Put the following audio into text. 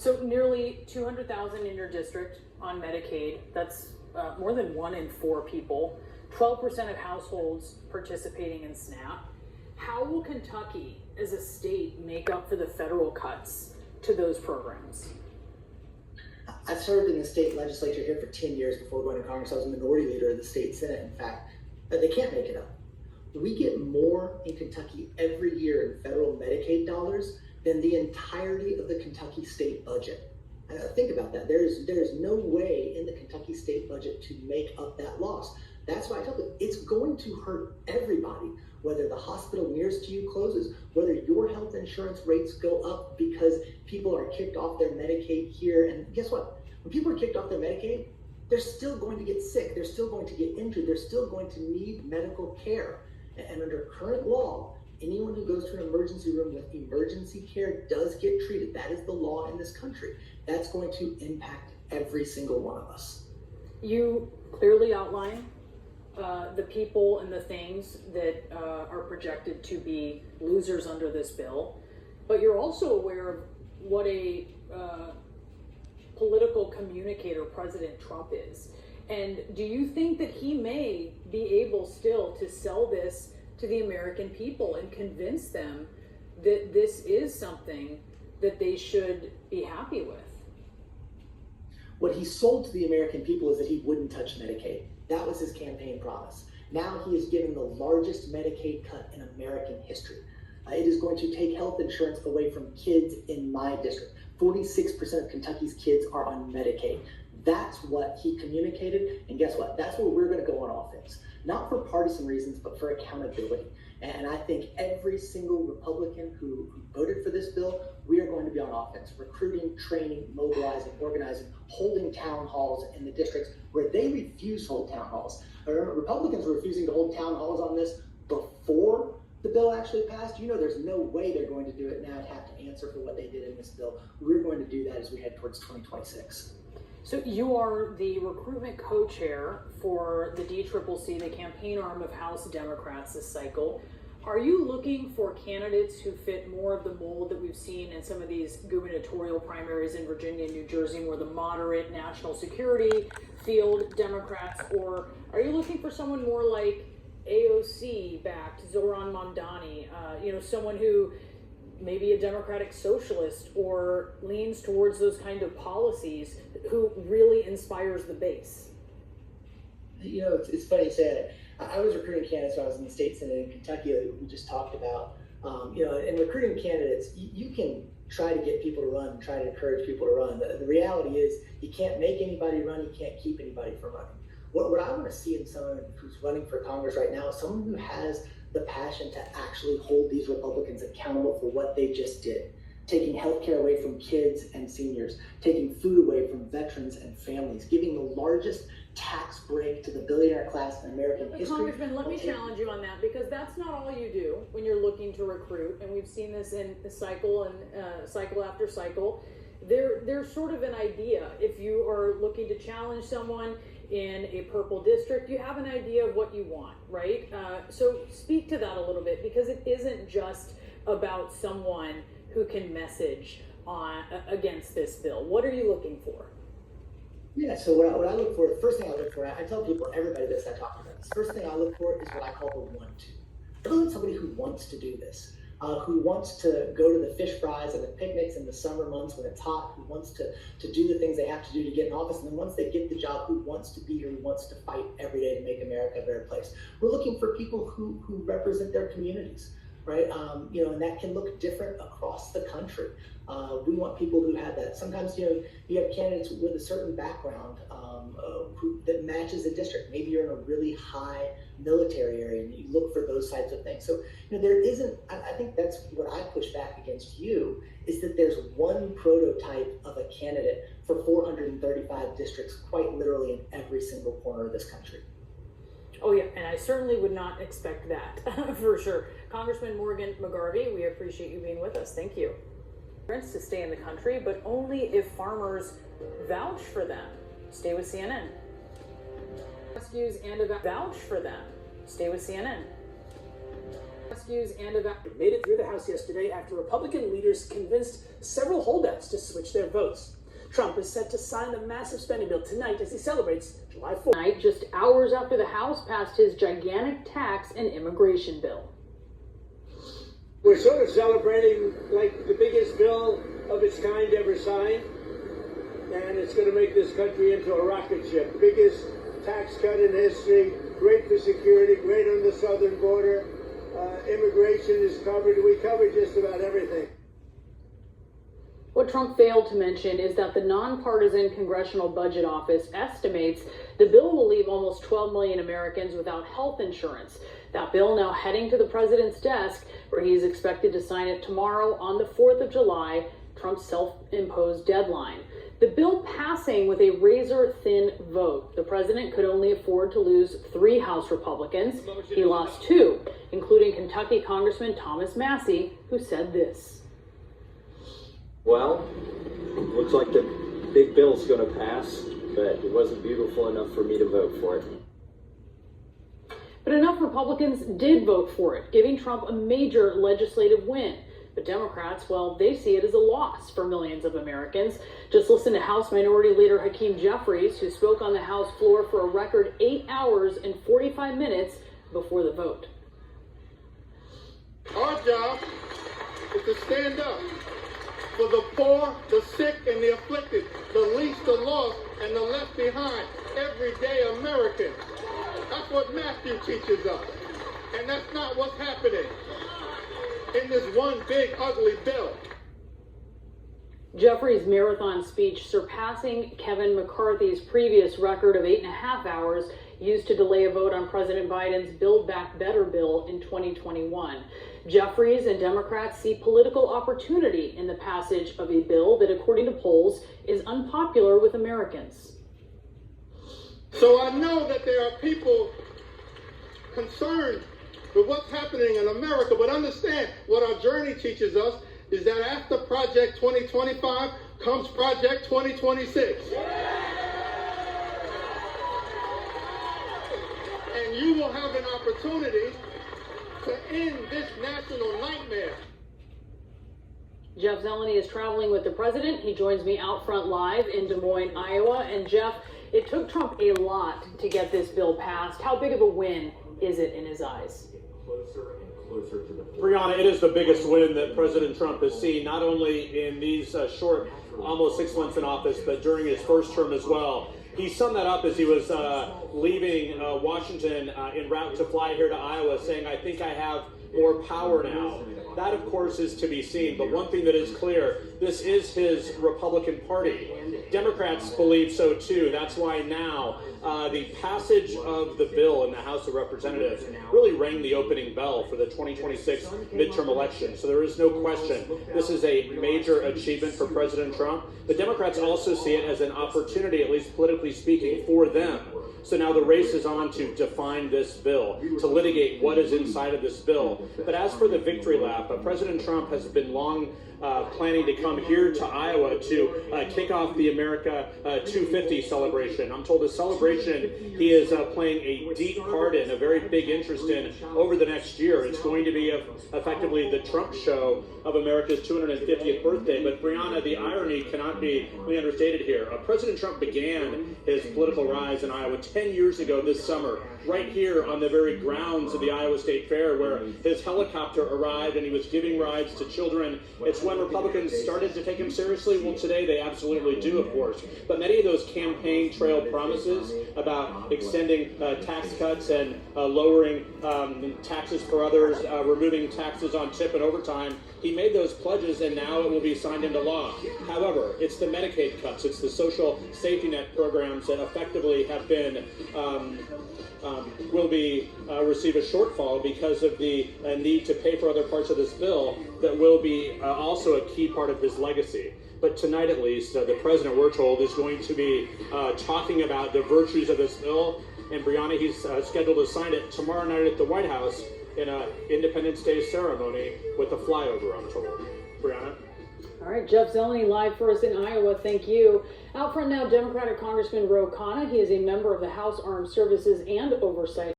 So nearly 200,000 in your district on Medicaid. That's more than 1 in 4 people. 12% of households participating in SNAP. How will Kentucky as a state make up for the federal cuts to those programs? I've served in the state legislature here for 10 years before going to Congress. I was a minority leader of the state Senate, in fact. They can't make it up. We get more in Kentucky every year in federal Medicaid dollars than the entirety of the Kentucky state budget. Think about that. There's no way in the Kentucky state budget to make up that loss. That's why I tell them it's going to hurt everybody, whether the hospital nearest to you closes, whether your health insurance rates go up because people are kicked off their Medicaid here. And guess what? When people are kicked off their Medicaid, they're still going to get sick. They're still going to get injured. They're still going to need medical care. And under current law, anyone who goes to an emergency room with emergency care does get treated. That is the law in this country. That's going to impact every single one of us. You clearly outline the people and the things that are projected to be losers under this bill, but you're also aware of what a political communicator President Trump is. And do you think that he may be able still to sell this to the American people and convince them that this is something that they should be happy with? What he sold to the American people is that he wouldn't touch Medicaid. That was his campaign promise. Now he is giving the largest Medicaid cut in American history. It is going to take health insurance away from kids in my district. 46% of Kentucky's kids are on Medicaid. That's what he communicated, and guess what? That's where we're going to go on offense. Not for partisan reasons, but for accountability. And I think every single Republican who voted for this bill, we are going to be on offense, recruiting, training, mobilizing, organizing, holding town halls in the districts where they refuse to hold town halls. Remember, Republicans were refusing to hold town halls on this before the bill actually passed. You know, there's no way they're going to do it now and have to answer for what they did in this bill. We're going to do that as we head towards 2026. So you are the recruitment co-chair for the DCCC, the campaign arm of House Democrats this cycle. Are you looking for candidates who fit more of the mold that we've seen in some of these gubernatorial primaries in Virginia and New Jersey, more the moderate national security field Democrats, or are you looking for someone more like AOC-backed Zohran Mamdani, someone who maybe a democratic socialist or leans towards those kind of policies, who really inspires the base? You know, it's funny you say that. I was recruiting candidates when I was in the state Senate in Kentucky that we just talked about. In recruiting candidates, you can try to get people to run, try to encourage people to run. The reality is you can't make anybody run, you can't keep anybody from running. What I want to see in someone who's running for Congress right now is someone who has the passion to actually hold these Republicans accountable for what they just did. Taking health care away from kids and seniors, taking food away from veterans and families, giving the largest tax break to the billionaire class in American history. Congressman, let me challenge you on that, because that's not all you do when you're looking to recruit, and we've seen this in the cycle and cycle after cycle. There's sort of an idea. If you are looking to challenge someone in a purple district, you have an idea of what you want, right? So speak to that a little bit, because it isn't just about someone who can message on against this bill. What are you looking for? Yeah, so what I look for, the first thing I look for, I tell people, everybody that I talk about this, first thing I look for is what I call the 1-2. I look at somebody who wants to do this, who wants to go to the fish fries and the picnics in the summer months when it's hot, who wants to do the things they have to do to get in office, and then once they get the job, who wants to be here, who wants to fight every day to make America a better place. We're looking for people who represent their communities, right? And that can look different across the country. We want people who have that. Sometimes, you have candidates with a certain background that matches the district. Maybe you're in a really high military area and you look for those types of things. So, there isn't, I think that's what I push back against you, is that there's one prototype of a candidate for 435 districts, quite literally in every single corner of this country. Oh yeah, and I certainly would not expect that, for sure. Congressman Morgan McGarvey, we appreciate you being with us. Thank you. To stay in the country, but only if farmers vouch for them. Stay with CNN. Rescues and vouch for them. Stay with CNN. Rescues and made it through the House yesterday after Republican leaders convinced several holdouts to switch their votes. Trump is set to sign the massive spending bill tonight as he celebrates July 4th. Tonight, just hours after the House passed his gigantic tax and immigration bill. We're sort of celebrating like the biggest bill of its kind ever signed, and it's going to make this country into a rocket ship. Biggest tax cut in history, great for security, great on the southern border. Immigration is covered. We covered just about everything. What Trump failed to mention is that the nonpartisan Congressional Budget Office estimates the bill will leave almost 12 million Americans without health insurance. That bill now heading to the president's desk, where he is expected to sign it tomorrow on the 4th of July, Trump's self-imposed deadline. The bill passing with a razor-thin vote. The president could only afford to lose 3 House Republicans. He lost 2, including Kentucky Congressman Thomas Massie, who said this. Well, looks like the big bill's going to pass, but it wasn't beautiful enough for me to vote for it. But enough Republicans did vote for it, giving Trump a major legislative win. But Democrats, well, they see it as a loss for millions of Americans. Just listen to House Minority Leader Hakeem Jeffries, who spoke on the House floor for a record 8 hours and 45 minutes before the vote. Our job is to stand up for the poor, the sick, and the afflicted, the least, the lost, and the left behind, everyday Americans. That's what Matthew teaches us. And that's not what's happening in this one big, ugly bill. Jeffries' marathon speech surpassing Kevin McCarthy's previous record of 8.5 hours used to delay a vote on President Biden's Build Back Better bill in 2021. Jeffries and Democrats see political opportunity in the passage of a bill that, according to polls, is unpopular with Americans. So I know that there are people concerned with what's happening in America, but understand what our journey teaches us is that after Project 2025 comes Project 2026. And you will have an opportunity to end this national nightmare. Jeff Zeleny is traveling with the president. He joins me out front live in Des Moines, Iowa. And Jeff, it took Trump a lot to get this bill passed. How big of a win is it in his eyes? Closer and closer to the Brianna, it is the biggest win that President Trump has seen, not only in these short, almost 6 months in office, but during his first term as well. He summed that up as he was leaving Washington en route to fly here to Iowa, saying, "I think I have more power now." That, of course, is to be seen. But one thing that is clear, this is his Republican Party. Democrats believe so, too. That's why now the passage of the bill in the House of Representatives really rang the opening bell for the 2026 midterm election. So there is no question this is a major achievement for President Trump. The Democrats also see it as an opportunity, at least politically speaking, for them. So now the race is on to define this bill, to litigate what is inside of this bill. But as for the victory lap, President Trump has been long planning to come here to Iowa to kick off the America 250 celebration. I'm told the celebration he is playing a deep part in, a very big interest in over the next year. It's going to be effectively the Trump show of America's 250th birthday. But Brianna, the irony cannot be really understated here. President Trump began his political rise in Iowa 10 years ago this summer, right here on the very grounds of the Iowa State Fair, where his helicopter arrived and he was giving rides to children. It's when Republicans started to take him seriously. Well, today they absolutely do, of course. But many of those campaign trail promises about extending tax cuts and lowering taxes for others, removing taxes on tip and overtime, he made those pledges and now it will be signed into law. However, it's the Medicaid cuts, it's the social safety net programs that effectively have been will be receive a shortfall because of the need to pay for other parts of this bill that will be also a key part of his legacy. But tonight, at least, the president, we're told, is going to be talking about the virtues of this bill. And Brianna, he's scheduled to sign it tomorrow night at the White House in an Independence Day ceremony with a flyover, I'm told. Brianna? All right, Jeff Zeleny live for us in Iowa. Thank you. Out front now, Democratic Congressman Ro Khanna. He is a member of the House Armed Services and Oversight